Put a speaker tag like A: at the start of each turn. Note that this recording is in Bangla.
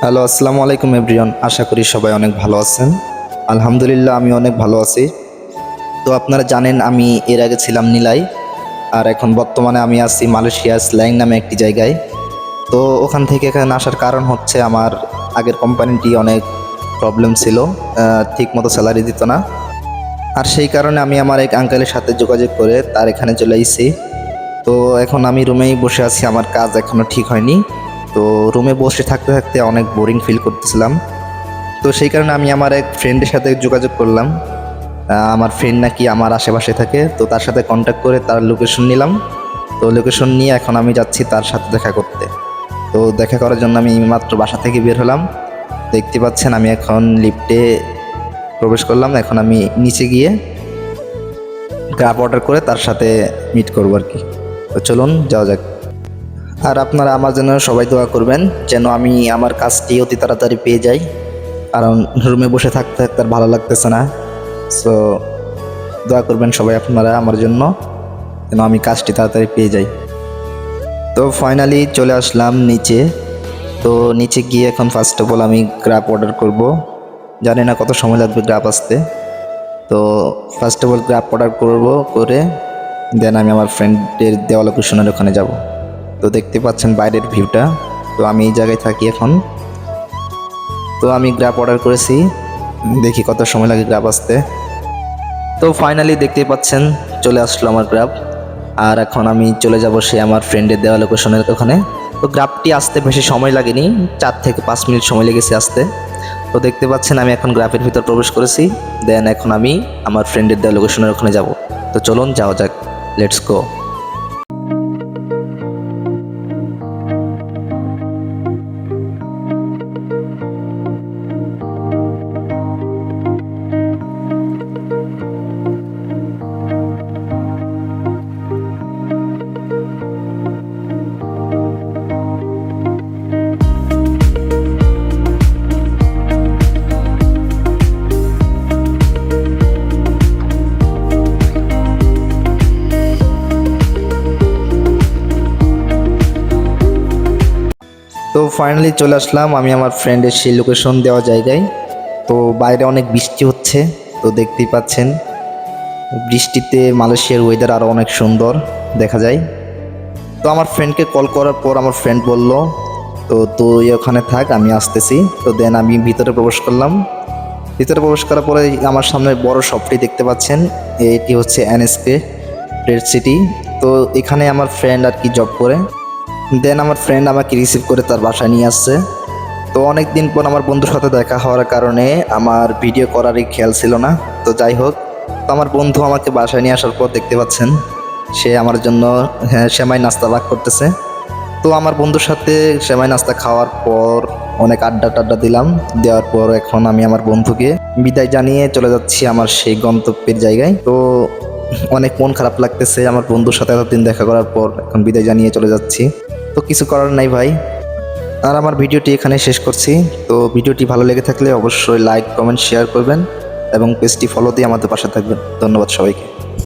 A: হ্যালো, আসসালামু আলাইকুম এভরিওয়ান। আশা করি সবাই অনেক ভালো আছেন। আলহামদুলিল্লাহ আমি অনেক ভালো আছি। তো আপনারা জানেন আমি এর আগে ছিলাম নিলাই, আর এখন বর্তমানে আমি আছি মালয়েশিয়া স্ল্যাং নামে একটি জায়গায়। তো ওখান থেকে এখানে আসার কারণ হচ্ছে আমার আগের কোম্পানিটি অনেক প্রবলেম ছিল, ঠিক মতো স্যালারি দিত না। আর সেই কারণে আমি আমার এক আঙ্কেলের সাথে যোগাযোগ করে তার এখানে চলে এসেছি। তো এখন আমি রুমেই বসে আছি, আমার কাজ এখনও ঠিক হয়নি। তো রুমে বসে থাকতে থাকতে অনেক বোরিং ফিল করতেছিলাম। তো সেই কারণে আমি আমার এক ফ্রেন্ডের সাথে যোগাযোগ করলাম। আমার ফ্রেন্ড নাকি আমার আশেপাশে থাকে, তো তার সাথে কন্ট্যাক্ট করে তার লোকেশন নিলাম। তো লোকেশন নিয়ে এখন আমি যাচ্ছি তার সাথে দেখা করতে। তো দেখা করার জন্য আমি মাত্র বাসা থেকে বের হলাম। দেখতে পাচ্ছেন আমি এখন লিফটে প্রবেশ করলাম। এখন আমি নিচে গিয়ে গ্রাব অর্ডার করে তার সাথে মিট করবো আর কি। তো চলুন যাওয়া যাক। আর আপনারা আমার জন্য সবাই দোয়া করবেন যেন আমি আমার কাজটি অতি তাড়াতাড়ি পেয়ে যাই, কারণ রুমে বসে থাকতে থাকতে আর ভালো লাগতেছে না। সো দোয়া করবেন সবাই আপনারা আমার জন্য যেন আমি কাজটি তাড়াতাড়ি পেয়ে যাই। তো ফাইনালি চলে আসলাম নিচে। তো নিচে গিয়ে এখন ফার্স্ট অফ অল আমি গ্রাব অর্ডার করব। জানি না কত সময় লাগবে গ্রাব আসতে। তো first of all grab order করব, করে দেন আমি আমার ফ্রেন্ডের দেওয়া লোকেশনের ওখানে যাব। তো দেখতে পাচ্ছেন বাইরের ভিউটা। তো আমি এই জায়গায় থাকি এখন। তো আমি গ্রাব অর্ডার করেছি, দেখি কত সময় লাগে গ্রাব আসতে। তো ফাইনালি দেখতে পাচ্ছেন চলে আসলো আমার গ্রাব। আর এখন আমি চলে যাব সে আমার ফ্রেন্ডের দেওয়া লোকেশনের ওখানে। তো গ্রাবটি আসতে বেশি সময় লাগেনি, 4 থেকে 5 মিনিট সময় লেগেছে আসতে। তো দেখতে পাচ্ছেন আমি এখন গ্রাফের ভিতর প্রবেশ করেছি। দেন এখন আমি আমার ফ্রেন্ডের দেওয়া লোকেশনের ওখানে যাব। তো চলুন যাওয়া যাক, লেটস গো। তো ফাইনালি চলে আসলাম আমি আমার ফ্রেন্ডের সেই লোকেশন দেওয়া জায়গায়। তো বাইরে অনেক বৃষ্টি হচ্ছে, তো দেখতেই পাচ্ছেন বৃষ্টিতে মালয়েশিয়ার ওয়েদার আরও অনেক সুন্দর দেখা যায়। তো আমার ফ্রেন্ডকে কল করার পর আমার ফ্রেন্ড বলল, তো তুই ওখানে থাক, আমি আসতেছি। তো দেন আমি ভিতরে প্রবেশ করলাম। ভিতরে প্রবেশ করার পরে আমার সামনে বড় শপটি দেখতে পাচ্ছেন, এটি হচ্ছে এনএসকে ট্রেড সিটি। তো এখানে আমার ফ্রেন্ড আর কি জব করে। দেন আমার ফ্রেন্ড আমাকে রিসিভ করে তার বাসায় নিয়ে আসছে। তো অনেক দিন পর আমার বন্ধুর সাথে দেখা হওয়ার কারণে আমার ভিডিও করারই খেয়াল ছিল না। তো যাই হোক, তো আমার বন্ধু আমাকে বাসায় নিয়ে আসার পর দেখতে পাচ্ছেন সে আমার জন্য সেমাই নাস্তা ভাগ করতেছে। তো আমার বন্ধুর সাথে সেমাই নাস্তা খাওয়ার পর অনেক আড্ডা টাড্ডা দিলাম। দেওয়ার পর এখন আমি আমার বন্ধুকে বিদায় জানিয়ে চলে যাচ্ছি আমার সেই গন্তব্যের জায়গায়। তো অনেক মন খারাপ লাগতেছে আমার বন্ধুর সাথে এতদিন দেখা করার পর এখন বিদায় জানিয়ে চলে যাচ্ছি। তো কিছু করার নাই ভাই। আর আমার ভিডিওটি এখানে শেষ করছি। তো ভিডিওটি ভালো লেগে থাকলে অবশ্যই লাইক, কমেন্ট, শেয়ার করবেন এবং পেজটি ফলো দিয়ে আমাদের পাশে থাকবেন। ধন্যবাদ সবাইকে।